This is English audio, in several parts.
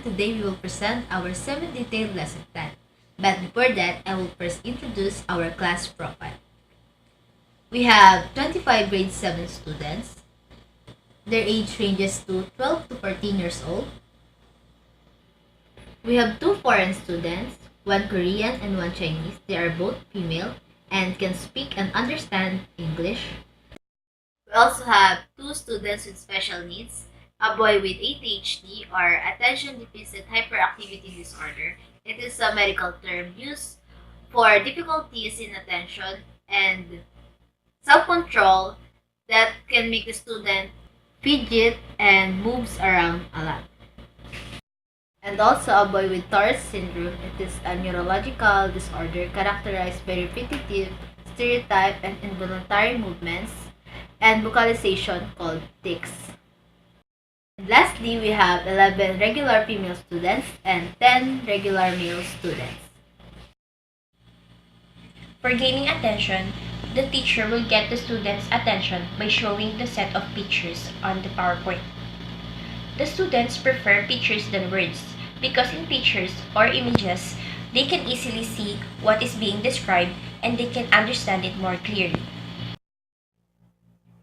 today we will present our semi-detailed lesson plan. But before that, I will first introduce our class profile. We have 25 grade 7 students. Their age ranges to 12 to 14 years old. We have 2 foreign students, 1 Korean and 1 Chinese. They are both female and can speak and understand English. We also have 2 students with special needs, a boy with ADHD or attention deficit hyperactivity disorder. It is a medical term used for difficulties in attention and self-control that can make the student fidget and moves around a lot. And also a boy with Tourette syndrome. It is a neurological disorder characterized by repetitive, stereotype, and involuntary movements and vocalization called tics. And lastly, we have 11 regular female students and 10 regular male students. For gaining attention, the teacher will get the students' attention by showing the set of pictures on the PowerPoint. The students prefer pictures than words because in pictures or images, they can easily see what is being described and they can understand it more clearly.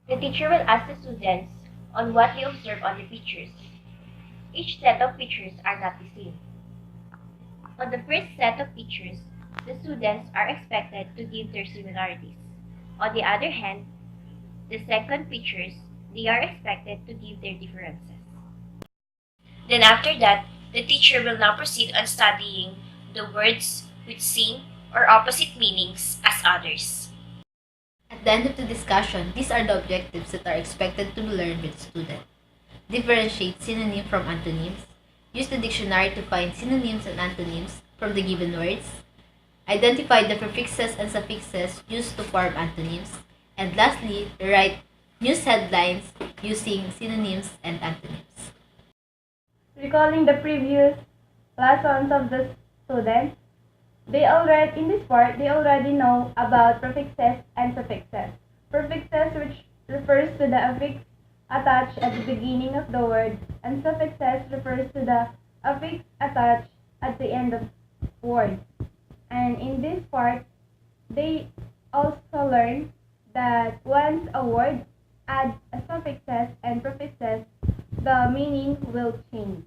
The teacher will ask the students on what they observe on the pictures. Each set of pictures are not the same. On the first set of pictures, the students are expected to give their similarities. On the other hand, the second pictures, they are expected to give their differences. Then after that, the teacher will now proceed on studying the words with same or opposite meanings as others. At the end of the discussion, these are the objectives that are expected to be learned with the student. Differentiate synonym from antonyms. Use the dictionary to find synonyms and antonyms from the given words. Identify the prefixes and suffixes used to form antonyms. And lastly, write news headlines using synonyms and antonyms. Recalling the previous lessons of the students, in this part, they already know about prefixes and suffixes. Prefixes, which refers to the affix attached at the beginning of the word, and suffixes refers to the affix attached at the end of words. And in this part, they also learn that once a word adds suffixes and prefixes, the meaning will change.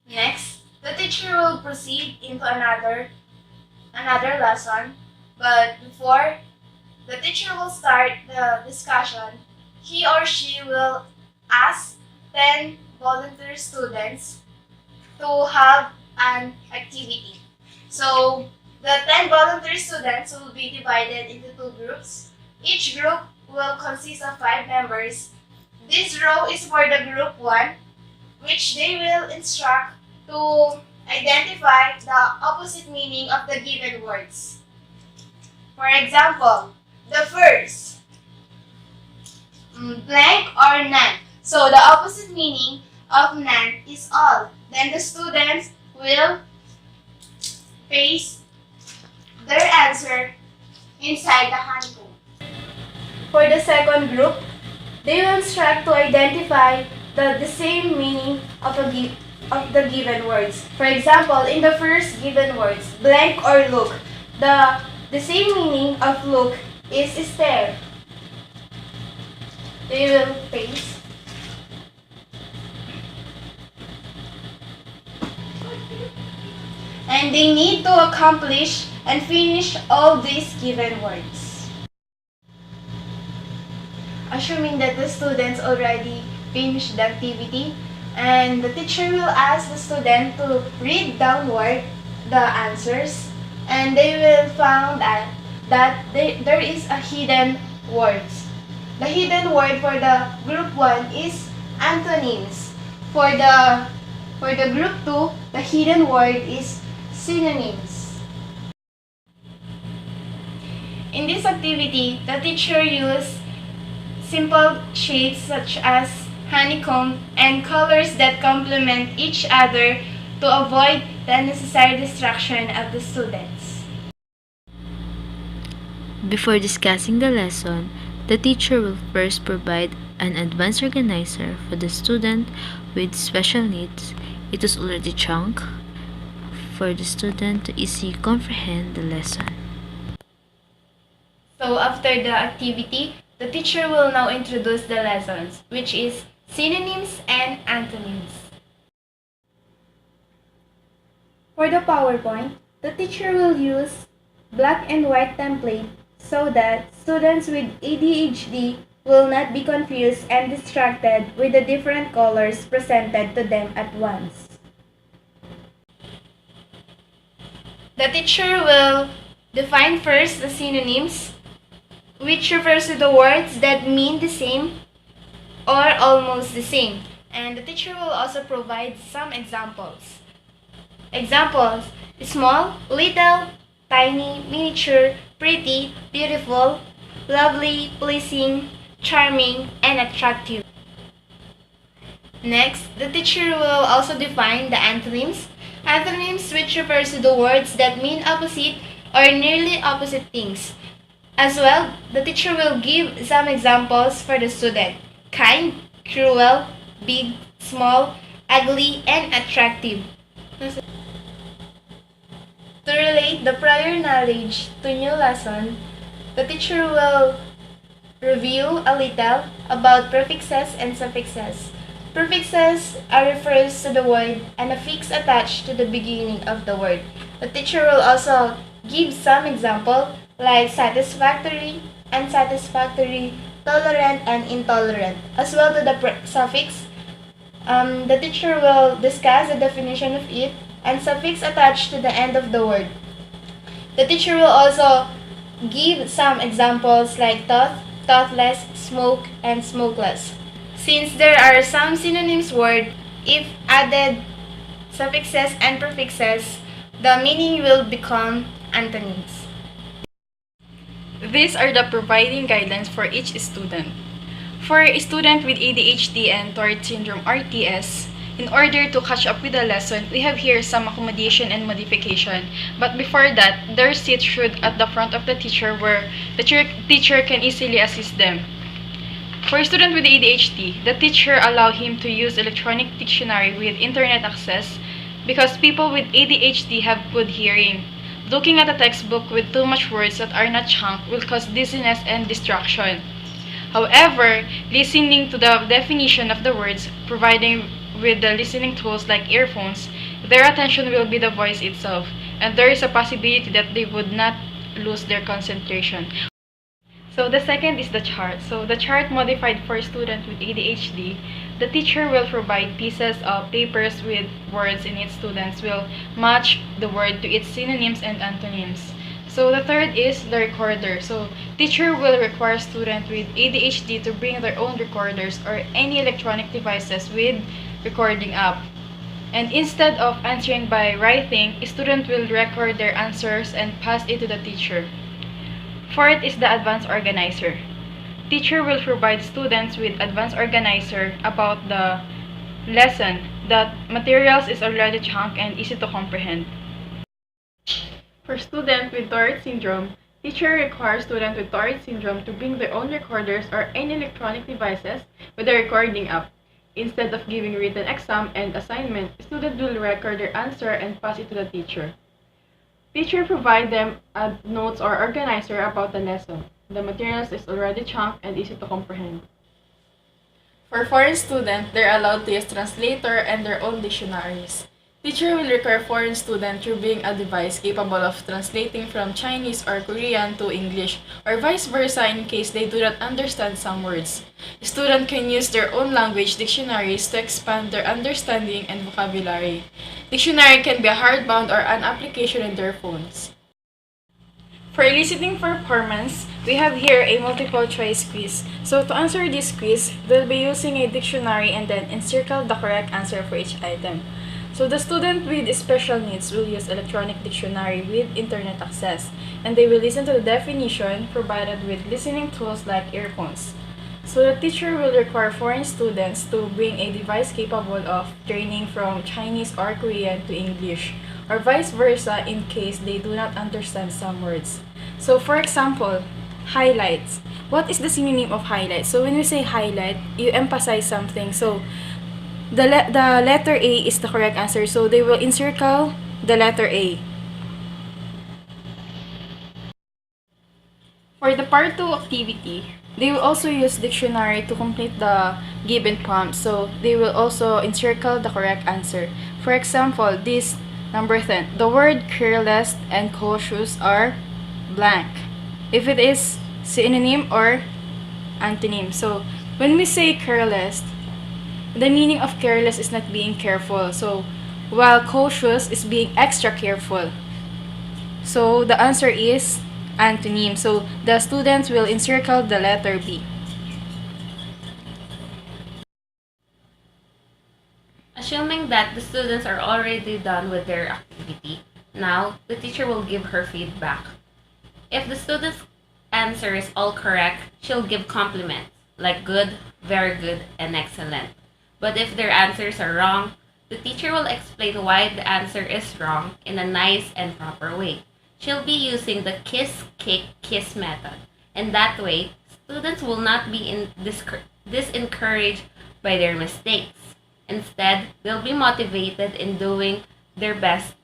Next, the teacher will proceed into another lesson, but before the teacher will start the discussion, he or she will ask 10 volunteer students to have an activity. So, the 10 volunteer students will be divided into 2 groups. Each group will consist of 5 members. This row is for the group 1, which they will instruct to identify the opposite meaning of the given words. For example, the first, blank or none. So the opposite meaning of none is all. Then the students will paste their answer inside the honeycomb. For the second group, they will instruct to identify the same meaning of the given words. For example, in the first given words, blank or look, the same meaning of look is stare. They will paste. And they need to accomplish and finish all these given words. Assuming that the students already finished the activity, and the teacher will ask the student to read downward the answers, and they will find out that there is a hidden words. The hidden word for the group 1 is antonyms. For the group 2, the hidden word is synonyms. In this activity, the teacher used simple shapes such as honeycomb and colors that complement each other to avoid the unnecessary distraction of the students. Before discussing the lesson, the teacher will first provide an advanced organizer for the student with special needs. It is already chunk for the student to easily comprehend the lesson. So after the activity, the teacher will now introduce the lessons, which is synonyms and antonyms. For the PowerPoint, the teacher will use black and white template so that students with ADHD will not be confused and distracted with the different colors presented to them at once. The teacher will define first the synonyms, which refers to the words that mean the same or almost the same. And the teacher will also provide some examples. Examples: small, little, tiny, miniature, pretty, beautiful, lovely, pleasing, charming, and attractive. Next, the teacher will also define the antonyms. Antonyms, which refers to the words that mean opposite or nearly opposite things. As well, the teacher will give some examples for the student: kind, cruel, big, small, ugly, and attractive. To relate the prior knowledge to new lesson, the teacher will review a little about prefixes and suffixes. Prefixes refers to the word and a fix attached to the beginning of the word. The teacher will also give some example like satisfactory, unsatisfactory, tolerant, and intolerant. As well to the suffix, the teacher will discuss the definition of it and suffix attached to the end of the word. The teacher will also give some examples like thought, thoughtless, smoke, and smokeless. Since there are some synonyms word, if added suffixes and prefixes, the meaning will become antonyms. These are the providing guidelines for each student. For a student with ADHD and Tourette syndrome RTS, in order to catch up with the lesson, we have here some accommodation and modification. But before that, their seat should at the front of the teacher where the teacher can easily assist them. For a student with ADHD, the teacher allow him to use electronic dictionary with internet access because people with ADHD have good hearing. Looking at a textbook with too much words that are not chunk will cause dizziness and distraction. However, listening to the definition of the words, providing with the listening tools like earphones, their attention will be the voice itself, and there is a possibility that they would not lose their concentration. So the second is the chart. So the chart modified for students with ADHD, the teacher will provide pieces of papers with words in it. Students will match the word to its synonyms and antonyms. So the third is the recorder. So teacher will require students with ADHD to bring their own recorders or any electronic devices with recording app. And instead of answering by writing, a student will record their answers and pass it to the teacher. Fourth is the advanced organizer. Teacher will provide students with advanced organizer about the lesson that materials is already chunk and easy to comprehend. For students with Tourette syndrome, teacher requires students with Tourette syndrome to bring their own recorders or any electronic devices with a recording app. Instead of giving written exam and assignment, students will record their answer and pass it to the teacher. Teacher provide them a notes or organizer about the lesson. The materials is already chunk and easy to comprehend. For foreign students, they're allowed to use translator and their own dictionaries. Teacher will require foreign student to bring a device capable of translating from Chinese or Korean to English, or vice versa in case they do not understand some words. Students can use their own language dictionaries to expand their understanding and vocabulary. Dictionary can be a hardbound or an application in their phones. For listening performance, we have here a multiple choice quiz. So to answer this quiz, they'll be using a dictionary and then encircle the correct answer for each item. So the student with special needs will use electronic dictionary with internet access, and they will listen to the definition provided with listening tools like earphones. So the teacher will require foreign students to bring a device capable of training from Chinese or Korean to English, or vice versa in case they do not understand some words. So for example, highlights. What is the synonym of highlight? So when we say highlight, you emphasize something. So the letter A is the correct answer. So they will encircle the letter A. For the part 2 activity, they will also use dictionary to complete the given prompt. So they will also encircle the correct answer. For example, this number 10, the word careless and cautious are blank. If it is synonym or antonym. So when we say careless, the meaning of careless is not being careful. So while cautious is being extra careful. So the answer is antonym. So the students will encircle the letter B. Assuming that the students are already done with their activity, now the teacher will give her feedback. If the student's answer is all correct, she'll give compliments like good, very good, and excellent. But if their answers are wrong, the teacher will explain why the answer is wrong in a nice and proper way. She'll be using the kiss, kick, kiss method. And that way, students will not be disencouraged by their mistakes. Instead, they'll be motivated in doing their best.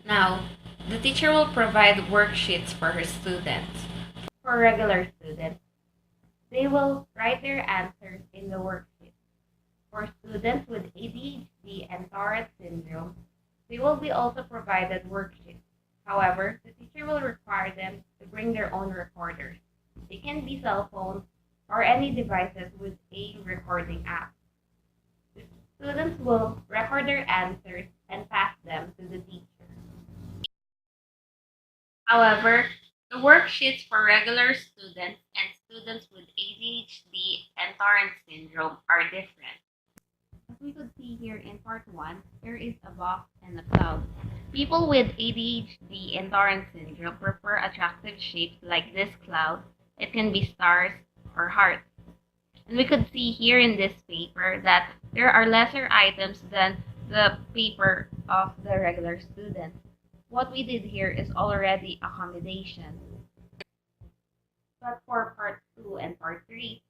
Now, the teacher will provide worksheets for her students. For regular students, they will write their answers in the worksheet. For students with ADHD and Tourette syndrome, they will be also provided worksheets. However, the teacher will require them to bring their own recorders. They can be cell phones or any devices with a recording app. The students will record their answers and pass them to the teacher. However, the worksheets for regular students and students with ADHD and Tourette syndrome are different. As we could see here in part 1, there is a box and a cloud. People with ADHD and Tourette syndrome prefer attractive shapes like this cloud. It can be stars or hearts. And we could see here in this paper that there are lesser items than the paper of the regular students. What we did here is already accommodation. But for part 2 and part 3,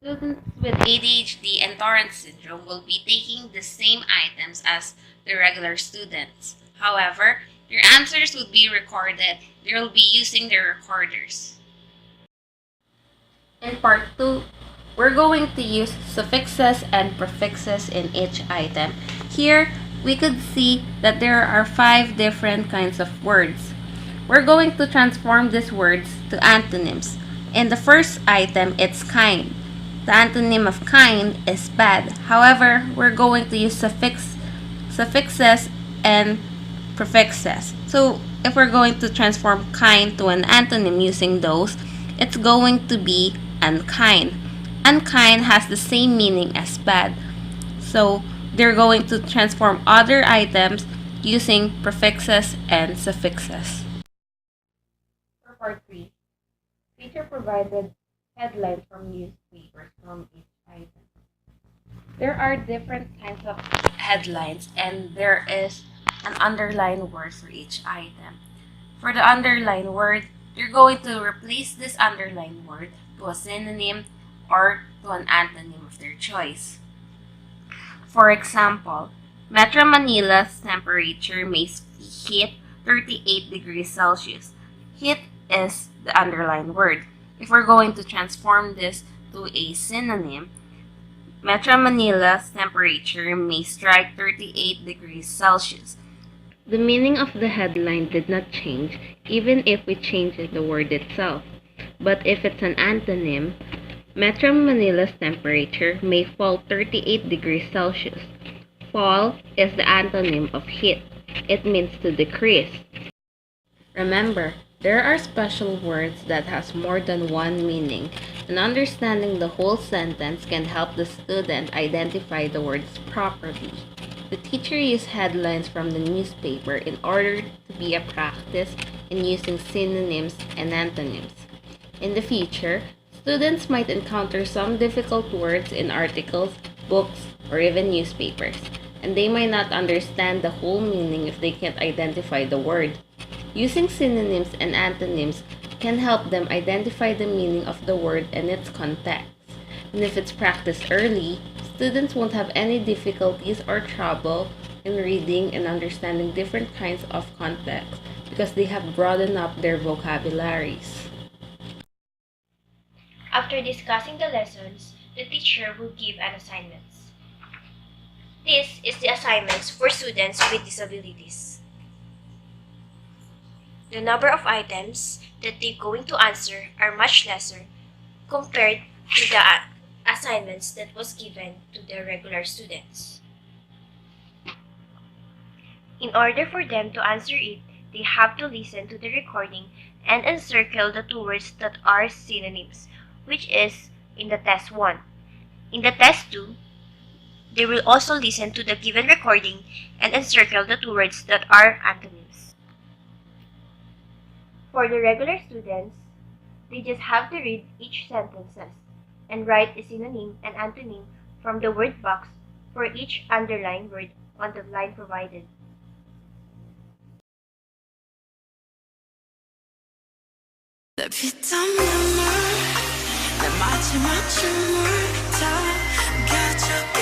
students with ADHD and Tourette syndrome will be taking the same items as the regular students. However, their answers would be recorded. They will be using their recorders. In part 2, we're going to use suffixes and prefixes in each item. Here, we could see that there are 5 different kinds of words. We're going to transform these words to antonyms. In the first item, it's kind. The antonym of kind is bad. However, we're going to use suffixes and prefixes. So, if we're going to transform kind to an antonym using those, it's going to be unkind. Unkind has the same meaning as bad. So, they're going to transform other items using prefixes and suffixes. For part 3, teacher provided headlines from newspapers from each item. There are different kinds of headlines and there is an underlined word for each item. For the underlined word, you're going to replace this underlined word to a synonym or to an antonym of their choice. For example, Metro Manila's temperature may hit 38 degrees Celsius. Hit is the underlined word. If we're going to transform this to a synonym, Metro Manila's temperature may strike 38 degrees Celsius. The meaning of the headline did not change even if we changed the word itself. But if it's an antonym, Metro Manila's temperature may fall 38 degrees Celsius. Fall is the antonym of hit. It means to decrease. Remember, there are special words that has more than one meaning, and understanding the whole sentence can help the student identify the words properly. The teacher used headlines from the newspaper in order to be a practice in using synonyms and antonyms. In the future, students might encounter some difficult words in articles, books, or even newspapers, and they might not understand the whole meaning if they can't identify the word. Using synonyms and antonyms can help them identify the meaning of the word and its context. And if it's practiced early, students won't have any difficulties or trouble in reading and understanding different kinds of context because they have broadened up their vocabularies. After discussing the lessons, the teacher will give an assignments. This is the assignments for students with disabilities. The number of items that they're going to answer are much lesser compared to the assignments that was given to the regular students. In order for them to answer it, they have to listen to the recording and encircle the two words that are synonyms, which is in the test 1. In the test 2, they will also listen to the given recording and encircle the two words that are antonyms. For the regular students, they just have to read each sentences and write a synonym and antonym from the word box for each underlined word on the line provided. 내 마지막 춤을 다 가져가